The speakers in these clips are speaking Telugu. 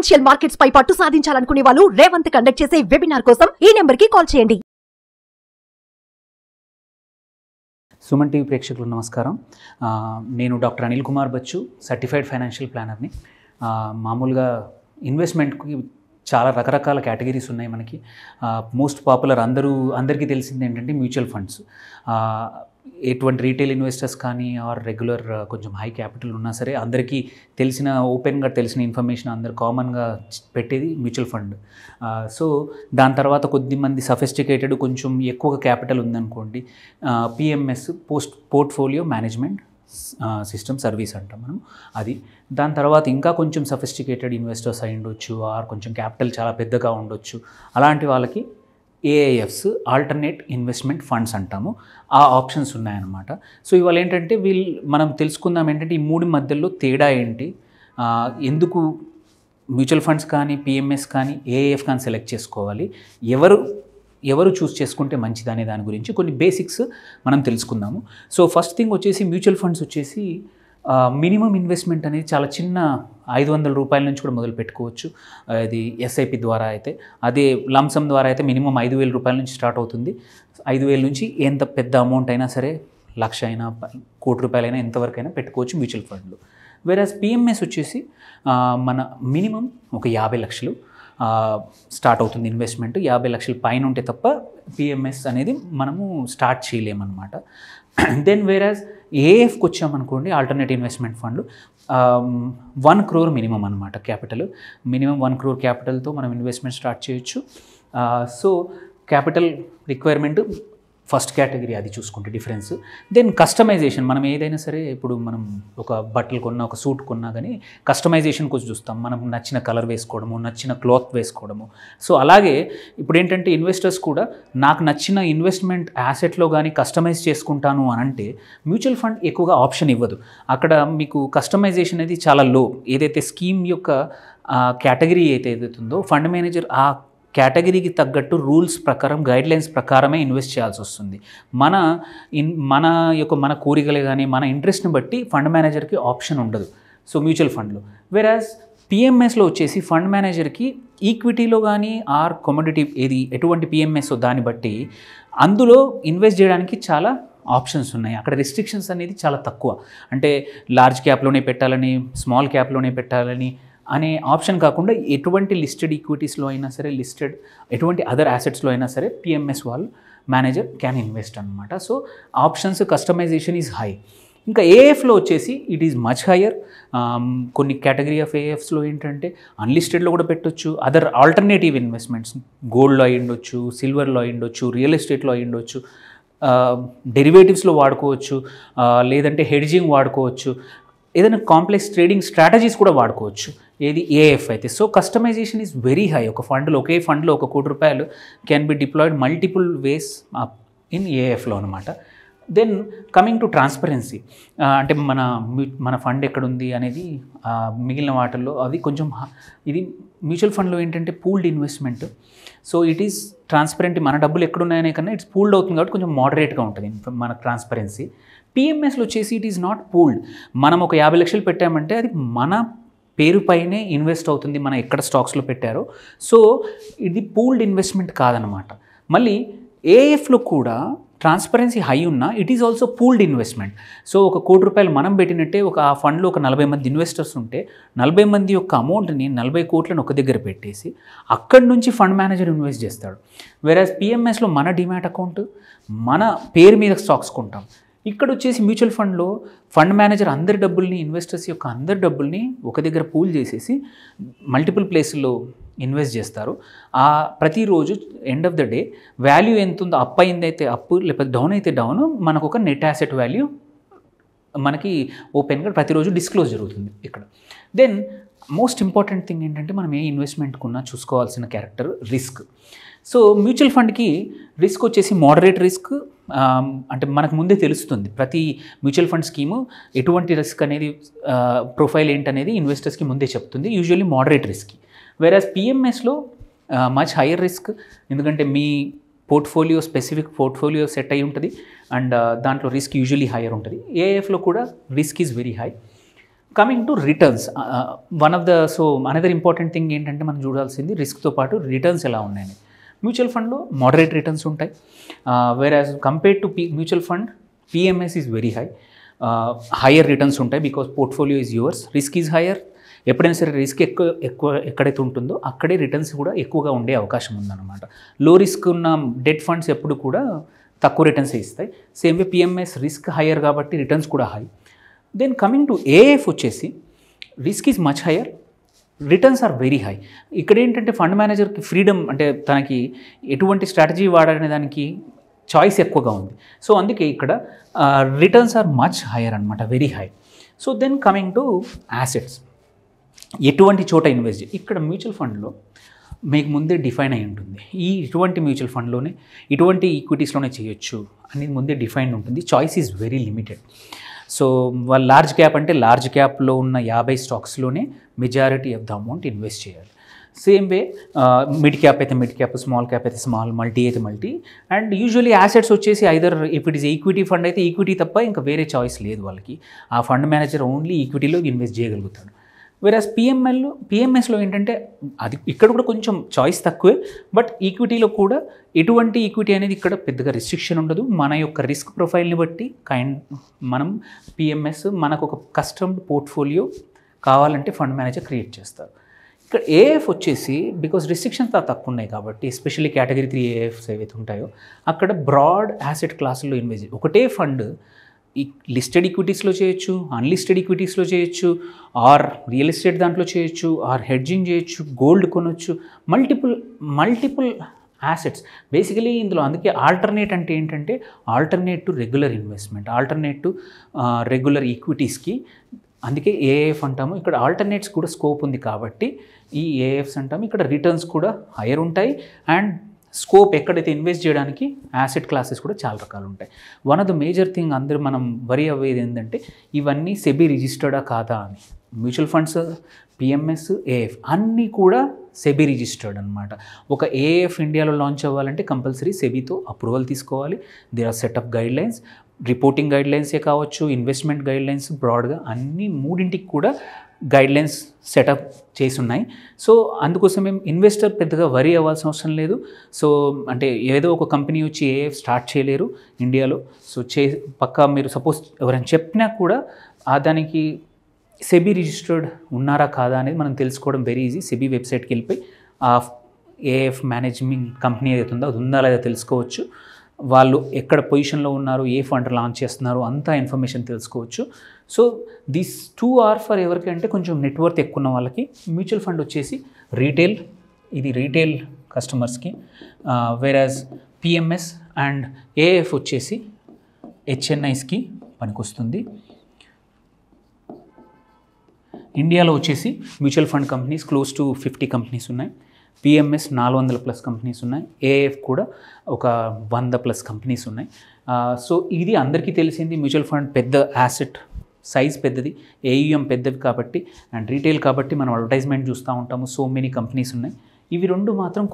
ఫైనాన్షియల్ మార్కెట్స్ పై పట్టు సాధించాలనుకునే వాళ్ళు రేవంత్ కండక్ట్ చేసే వెబినార్ కోసం ఈ నెంబర్ కి కాల్ చేయండి. సుమన్ టీవీ ప్రేక్షకులకు నమస్కారం. నేను doctor Anil Kumar Bachchu, certified financial ప్లానర్ని. మామూలుగా ఇన్వెస్ట్మెంట్కి చాలా రకరకాల కేటగిరీస్ ఉన్నాయి మనకి. మోస్ట్ పాపులర్ అందరికీ తెలిసింది ఏంటంటే మ్యూచువల్ ఫండ్స్. ఎటువంటి రీటైల్ ఇన్వెస్టర్స్ కానీ ఆర్ రెగ్యులర్ కొంచెం హై క్యాపిటల్ ఉన్నా సరే అందరికీ తెలిసిన ఓపెన్గా తెలిసిన ఇన్ఫర్మేషన్ అందరు కామన్గా పెట్టేది మ్యూచువల్ ఫండ్. సో దాని తర్వాత కొద్దిమంది సఫిస్టికేటెడ్ కొంచెం ఎక్కువగా క్యాపిటల్ ఉందనుకోండి, PMS portfolio management system service అంటాం మనం. అది దాని తర్వాత ఇంకా కొంచెం సఫిస్టికేటెడ్ ఇన్వెస్టర్స్ అయి ఉండొచ్చు, ఆర్ కొంచెం క్యాపిటల్ చాలా పెద్దగా ఉండొచ్చు. అలాంటి వాళ్ళకి ఏఐఎఫ్స్, ఆల్టర్నేట్ ఇన్వెస్ట్మెంట్ ఫండ్స్ అంటాము. ఆ ఆప్షన్స్ ఉన్నాయన్నమాట. సో ఇవాళ ఏంటంటే మనం తెలుసుకుందాం ఏంటంటే ఈ మూడు మధ్యలో తేడా ఏంటి, ఎందుకు మ్యూచువల్ ఫండ్స్ కానీ పిఎంఎస్ కానీ ఏఐఎఫ్ కానీ సెలెక్ట్ చేసుకోవాలి, ఎవరు చూస్ చేసుకుంటే మంచిది అనే దాని గురించి కొన్ని బేసిక్స్ మనం తెలుసుకుందాము. సో ఫస్ట్ థింగ్ వచ్చేసి మ్యూచువల్ ఫండ్స్ వచ్చేసి మినిమం ఇన్వెస్ట్మెంట్ అనేది చాలా చిన్న 500 రూపాయల నుంచి కూడా మొదలు పెట్టుకోవచ్చు. ఇది ఎస్ఐపి ద్వారా అయితే, అదే లంసమ్ ద్వారా అయితే మినిమం 5,000 రూపాయల నుంచి స్టార్ట్ అవుతుంది. 5,000 నుంచి ఎంత పెద్ద అమౌంట్ అయినా సరే, 1,00,000 అయినా 1,00,00,000 రూపాయలైనా ఎంతవరకు అయినా పెట్టుకోవచ్చు మ్యూచువల్ ఫండ్లు. వేరేస్ పిఎంఎస్ వచ్చేసి మన మినిమం ఒక 50 లక్షలు స్టార్ట్ అవుతుంది ఇన్వెస్ట్మెంట్. 50 లక్షల పైన ఉంటే తప్ప పిఎంఎస్ అనేది మనము స్టార్ట్ చేయలేమన్నమాట. దెన్ వేరేస్ ఏఎఫ్కి వచ్చామనుకోండి, alternate investment fund, 1 crore minimum అనమాట క్యాపిటల్. మినిమం 1 crore క్యాపిటల్తో మనం ఇన్వెస్ట్మెంట్ స్టార్ట్ చేయొచ్చు. So capital requirement first category, అది చూసుకుంటే డిఫరెన్స్. దెన్ కస్టమైజేషన్, మనం ఏదైనా సరే ఇప్పుడు మనం ఒక బట్టలు కొన్నా, ఒక సూట్ కొన్నా కానీ కస్టమైజేషన్ కొంచెం చూస్తాం. మనం నచ్చిన కలర్ వేసుకోవడము, నచ్చిన క్లాత్ వేసుకోవడము. సో అలాగే ఇప్పుడు ఏంటంటే ఇన్వెస్టర్స్ కూడా నాకు నచ్చిన ఇన్వెస్ట్మెంట్ యాసెట్లో కానీ కస్టమైజ్ చేసుకుంటాను అని అంటే మ్యూచువల్ ఫండ్ ఎక్కువగా ఆప్షన్ ఇవ్వదు. అక్కడ మీకు కస్టమైజేషన్ అనేది చాలా లో. ఏదైతే స్కీమ్ యొక్క కేటగిరీ ఏదైతే ఉందో ఫండ్ మేనేజర్ ఆ కేటగిరీకి తగ్గట్టు రూల్స్ ప్రకారం, గైడ్లైన్స్ ప్రకారమే ఇన్వెస్ట్ చేయాల్సి వస్తుంది. మన కోరికలే కానీ మన ఇంట్రెస్ట్ని బట్టి ఫండ్ మేనేజర్కి ఆప్షన్ ఉండదు. సో మ్యూచువల్ ఫండ్లో. వేరాజ్ పిఎంఎస్లో వచ్చేసి ఫండ్ మేనేజర్కి ఈక్విటీలో కానీ ఆర్ కమోడిటీ ఎటువంటి పిఎంఎస్ దాన్ని బట్టి అందులో ఇన్వెస్ట్ చేయడానికి చాలా ఆప్షన్స్ ఉన్నాయి. అక్కడ రిస్ట్రిక్షన్స్ అనేది చాలా తక్కువ. అంటే లార్జ్ క్యాప్లోనే పెట్టాలని, స్మాల్ క్యాప్లోనే పెట్టాలని అనే ఆప్షన్ కాకుండా ఎటువంటి లిస్టెడ్ ఈక్విటీస్లో అయినా సరే, ఎటువంటి అదర్ యాసెట్స్లో అయినా సరే పిఎంఎస్ వాళ్ళు మేనేజర్ క్యాన్ ఇన్వెస్ట్ అనమాట. So options, customization is high. ఇంకా ఏఎఫ్లో వచ్చేసి ఇట్ ఈజ్ మచ్ హయ్యర్. కొన్ని కేటగిరీ ఆఫ్ ఏఎఫ్స్లో ఏంటంటే అన్లిస్టెడ్లో కూడా పెట్టొచ్చు. అదర్ ఆల్టర్నేటివ్ ఇన్వెస్ట్మెంట్స్, గోల్డ్లో అయి ఉండొచ్చు, సిల్వర్లో అయి ఉండొచ్చు, రియల్ ఎస్టేట్లో అయి ఉండొచ్చు, డెరివేటివ్స్లో వాడుకోవచ్చు, లేదంటే హెడ్జింగ్ వాడుకోవచ్చు, ఏదైనా కాంప్లెక్స్ ట్రేడింగ్ స్ట్రాటజీస్ కూడా వాడుకోవచ్చు. ఏది ఏఎఫ్ అయితే. So customization is very high. ఒకే ఫండ్లో ఒక ₹1 crore can be deployed multiple ways in ఏఎఫ్లో అనమాట. దెన్ కమింగ్ టు ట్రాన్స్పరెన్సీ, అంటే మన ఫండ్ ఎక్కడుంది అనేది మిగిలిన వాటిల్లో అది కొంచెం ఇది మ్యూచువల్ ఫండ్లో ఏంటంటే pooled investment. So it is transparent. మన డబ్బులు ఎక్కడున్నాయనే కన్నా ఇట్స్ పూల్డ్ అవుతుంది కాబట్టి కొంచెం మోడరేట్గా ఉంటుంది మన ట్రాన్స్పరెన్సీ. పిఎంఎస్లో వచ్చేసి ఇట్ ఈస్ నాట్ పూల్డ్. మనం ఒక 50 లక్షలు పెట్టామంటే అది మన పేరు పైనే ఇన్వెస్ట్ అవుతుంది, మనం ఎక్కడ స్టాక్స్లో పెట్టారో. సో ఇది పూల్డ్ ఇన్వెస్ట్మెంట్ కాదనమాట. మళ్ళీ ఏఎఫ్లో కూడా ట్రాన్స్పరెన్సీ హై ఉన్నా it is also pooled investment. So ఒక ₹1 మనం పెట్టినట్టే ఆ ఫండ్లో ఒక 40 మంది ఇన్వెస్టర్స్ ఉంటే 40 మంది యొక్క అమౌంట్ని 40 కోట్లను ఒక దగ్గర పెట్టేసి అక్కడి నుంచి ఫండ్ మేనేజర్ ఇన్వెస్ట్ చేస్తాడు. వేరేస్ పిఎంఎస్లో మన డిమాట్ అకౌంట్, మన పేరు మీద స్టాక్స్ కొంటాం. ఇక్కడ వచ్చేసి మ్యూచువల్ ఫండ్లో ఫండ్ మేనేజర్ అందరి డబ్బుల్ని, ఇన్వెస్టర్స్ యొక్క అందరి డబ్బుల్ని ఒక దగ్గర పూల్ చేసేసి మల్టిపుల్ ప్లేసుల్లో ఇన్వెస్ట్ చేస్తారు. ప్రతిరోజు end of the day value ఎంత ఉందో, అప్ అయిందైతే అప్పు, లేకపోతే డౌన్ అయితే డౌన్, మనకు ఒక నెట్ యాసెట్ వాల్యూ మనకి ఓపెన్గా ప్రతిరోజు డిస్క్లోజ్ జరుగుతుంది ఇక్కడ. దెన్ మోస్ట్ ఇంపార్టెంట్ థింగ్ ఏంటంటే మనం ఏ ఇన్వెస్ట్మెంట్కున్నా చూసుకోవాల్సిన క్యారెక్టర్ రిస్క్. సో మ్యూచువల్ ఫండ్కి రిస్క్ వచ్చేసి మోడరేట్ రిస్క్. అంటే మనకు ముందే తెలుస్తుంది ప్రతి మ్యూచువల్ ఫండ్ స్కీము ఎటువంటి రిస్క్ అనేది, ప్రొఫైల్ ఏంటనేది ఇన్వెస్టర్స్కి ముందే చెప్తుంది, యూజువల్లీ మోడరేట్ రిస్క్కి. వేరేస్ పిఎంఎస్లో మచ్ హైయర్ రిస్క్, ఎందుకంటే మీ స్పెసిఫిక్ పోర్ట్ఫోలియో సెట్ అయి ఉంటుంది అండ్ దాంట్లో రిస్క్ యూజువల్లీ హైయర్ ఉంటుంది. ఏఎఫ్లో కూడా risk is very high. Coming to returns, one of the another important thing ఏంటంటే మనం చూడాల్సింది రిస్క్తో పాటు రిటర్న్స్ ఎలా ఉన్నాయని. మ్యూచువల్ ఫండ్లో మోడరేట్ రిటర్న్స్ ఉంటాయి, where compared to mutual fund PMS is very higher returns ఉంటాయి, because portfolio is yours, risk is higher. ఎప్పుడైనా సరే రిస్క్ ఎక్కడైతే ఉంటుందో అక్కడే రిటర్న్స్ కూడా ఎక్కువగా ఉండే అవకాశం ఉందన్నమాట. లో రిస్క్ ఉన్న డెట్ ఫండ్స్ ఎప్పుడు కూడా తక్కువ రిటర్న్స్ ఇస్తాయి. Same way PMS risk higher కాబట్టి రిటర్న్స్ కూడా high. Then coming to AIF వచ్చేసి risk is much higher, returns are very high. ఇక్కడ ఏంటంటే ఫండ్ మేనేజర్కి ఫ్రీడమ్, అంటే తనకి ఎటువంటి స్ట్రాటజీ వాడనే దానికి చాయిస్ ఎక్కువగా ఉంది. సో అందుకే ఇక్కడ రిటర్న్స్ ఆర్ మచ్ హైయర్ అనమాట, very high. So then coming to assets, ఎటువంటి చోట ఇన్వెస్ట్ ఇక్కడ మ్యూచువల్ ఫండ్లో మీకు ముందే డిఫైన్ అయి ఉంటుంది. ఇటువంటి మ్యూచువల్ ఫండ్లోనే ఇటువంటి ఈక్విటీస్లోనే చేయొచ్చు అనేది ముందే డిఫైన్ ఉంటుంది. Choice is very limited. So వాళ్ళు లార్జ్ క్యాప్ అంటే లార్జ్ క్యాప్లో ఉన్న 50 స్టాక్స్లోనే majority of the amount invest చేయాలి. సేమ్ వే మిడ్ క్యాప్ అయితే మిడ్ క్యాప్, స్మాల్ క్యాప్ అయితే స్మాల్, మల్టీ అయితే మల్టీ. అండ్ యూజువల్లీ యాసెట్స్ వచ్చేసి either if it is equity fund అయితే ఈక్విటీ తప్ప ఇంకా వేరే చాయిస్ లేదు వాళ్ళకి. ఆ ఫండ్ మేనేజర్ ఓన్లీ ఈక్విటీలో ఇన్వెస్ట్ చేయగలుగుతాడు. వేరాస్ పిఎంఎస్లో ఏంటంటే అది ఇక్కడ కూడా కొంచెం చాయిస్ తక్కువే, బట్ ఈక్విటీలో కూడా ఎటువంటి ఈక్విటీ అనేది ఇక్కడ పెద్దగా రిస్ట్రిక్షన్ ఉండదు. మన యొక్క రిస్క్ ప్రొఫైల్ని బట్టి మనం పిఎంఎస్ మనకు ఒక కస్టమ్డ్ పోర్ట్ఫోలియో కావాలంటే ఫండ్ మేనేజర్ క్రియేట్ చేస్తారు. ఇక్కడ ఏఎఫ్ వచ్చేసి బికాస్ రిస్ట్రిక్షన్స్ తక్కువ ఉన్నాయి కాబట్టి, ఎస్పెషల్లీ కేటగిరీ 3 ఏఎఫ్స్ ఏవైతే ఉంటాయో అక్కడ బ్రాడ్ యాసెట్ క్లాసుల్లో ఇన్వెస్ట్ ఒకటే ఫండ్ లిస్టెడ్ ఈక్విటీస్లో చేయొచ్చు, అన్లిస్టెడ్ ఈక్విటీస్లో చేయొచ్చు, ఆర్ రియల్ ఎస్టేట్ దాంట్లో చేయొచ్చు, ఆర్ హెడ్జింగ్ చేయొచ్చు, గోల్డ్ కొనొచ్చు, మల్టిపుల్ యాసెట్స్ బేసికలీ ఇందులో. అందుకే ఆల్టర్నేట్ అంటే ఏంటంటే alternate to regular investment, alternate to regular ఈక్విటీస్కి. అందుకే ఏఎఫ్ అంటాము. ఇక్కడ ఆల్టర్నేట్స్ కూడా స్కోప్ ఉంది కాబట్టి ఈ ఏఎఫ్స్ అంటాము. ఇక్కడ రిటర్న్స్ కూడా హైయర్ ఉంటాయి అండ్ స్కోప్ ఎక్కడైతే ఇన్వెస్ట్ చేయడానికి యాసెట్ క్లాసెస్ కూడా చాలా రకాలు ఉంటాయి. One of the major thing అందరూ మనం వరీ అవ్వేది ఏంటంటే ఇవన్నీ సెబీ రిజిస్టర్డా కాదా అని. మ్యూచువల్ ఫండ్స్, పిఎంఎస్, ఏఎఫ్ అన్నీ కూడా సెబీ రిజిస్టర్డ్ అనమాట. ఒక ఏఎఫ్ ఇండియాలో లాంచ్ అవ్వాలంటే కంపల్సరీ సెబీతో అప్రూవల్ తీసుకోవాలి. There are set of guidelines, reporting గైడ్ లైన్సే కావచ్చు, ఇన్వెస్ట్మెంట్ గైడ్ లైన్స్, బ్రాడ్గా అన్ని మూడింటికి కూడా గైడ్ లైన్స్ సెటప్ చేసి ఉన్నాయి. సో అందుకోసం ఇన్వెస్టర్ పెద్దగా వరీ అవ్వాల్సిన అవసరం లేదు. సో అంటే ఏదో ఒక కంపెనీ వచ్చి ఏఎఫ్ స్టార్ట్ చేయలేరు ఇండియాలో. సో పక్కా మీరు సపోజ్ ఎవరైనా చెప్పినా కూడా దానికి సెబీ రిజిస్టర్డ్ ఉన్నారా కాదా అనేది మనం తెలుసుకోవడం వెరీ ఈజీ. సెబీ వెబ్సైట్కి వెళ్ళిపోయి ఆ ఏఎఫ్ మేనేజ్మెంట్ కంపెనీ ఏదైతే ఉందో అది ఉందా లేదా తెలుసుకోవచ్చు. వాళ్ళు ఎక్కడ పొజిషన్లో ఉన్నారు, ఏ ఫండ్ లాంచ్ చేస్తున్నారు, అంతా ఇన్ఫర్మేషన్ తెలుసుకోవచ్చు. సో దీస్ 2 ఆర్ ఫర్ ఎవరికి అంటే కొంచెం నెట్వర్క్ ఎక్కువ ఉన్న వాళ్ళకి. మ్యూచువల్ ఫండ్ వచ్చేసి రీటైల్, ఇది రీటైల్ కస్టమర్స్కి. వేరాజ్ పిఎంఎస్ అండ్ ఏఎఫ్ వచ్చేసి హెచ్ఎన్ఐస్కి పనికొస్తుంది. ఇండియాలో వచ్చేసి mutual fund companies close to 50 companies ఉన్నాయి. పిఎంఎస్ 400+ కంపెనీస్ ఉన్నాయి. ఏఎఫ్ కూడా ఒక 100+ కంపెనీస్ ఉన్నాయి. సో ఇది అందరికీ తెలిసింది. మ్యూచువల్ ఫండ్ పెద్ద యాసెట్ సైజ్ పెద్దది, ఏయుఎం పెద్దది కాబట్టి అండ్ రీటైల్ కాబట్టి మనం అడ్వర్టైజ్మెంట్ చూస్తూ ఉంటాము. సో మెనీ కంపెనీస్ ఉన్నాయి. ఇవి రెండు మాత్రం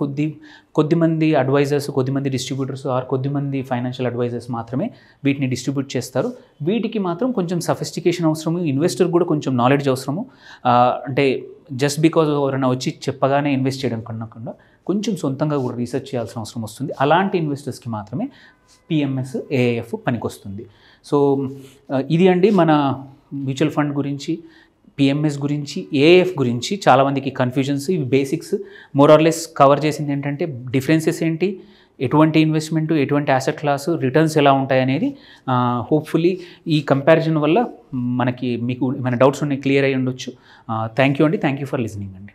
కొద్దిమంది అడ్వైజర్స్, కొద్దిమంది డిస్ట్రిబ్యూటర్స్ ఆర్ కొద్దిమంది ఫైనాన్షియల్ అడ్వైజర్స్ మాత్రమే వీటిని డిస్ట్రిబ్యూట్ చేస్తారు. వీటికి మాత్రం కొంచెం సఫిస్టికేషన్ అవసరము, ఇన్వెస్టర్ కూడా కొంచెం నాలెడ్జ్ అవసరము. అంటే జస్ట్ బికాజ్ ఎవరైనా వచ్చి చెప్పగానే ఇన్వెస్ట్ చేయడం కన్నా కొంచెం సొంతంగా కూడా రీసెర్చ్ చేయాల్సిన అవసరం వస్తుంది. అలాంటి ఇన్వెస్టర్స్కి మాత్రమే పిఎంఎస్, ఏఎఫ్ పనికొస్తుంది. సో ఇది అండి మన మ్యూచువల్ ఫండ్ గురించి, పిఎంఎస్ గురించి, ఏఎఫ్ గురించి చాలామందికి కన్ఫ్యూజన్స్. ఇవి బేసిక్స్ మోరార్లెస్ కవర్ చేసింది ఏంటంటే డిఫరెన్సెస్ ఏంటి, ఎటువంటి ఇన్వెస్ట్మెంట్, ఎటువంటి యాసెట్ క్లాసు, రిటర్న్స్ ఎలా ఉంటాయి అనేది. హోప్ఫుల్లీ ఈ కంపారిజన్ వల్ల మీకు ఏమైనా డౌట్స్ ఉన్నాయి క్లియర్ అయ్యి ఉండొచ్చు. థ్యాంక్ యూ అండి. థ్యాంక్ యూ ఫర్ లిజనింగ్ అండి.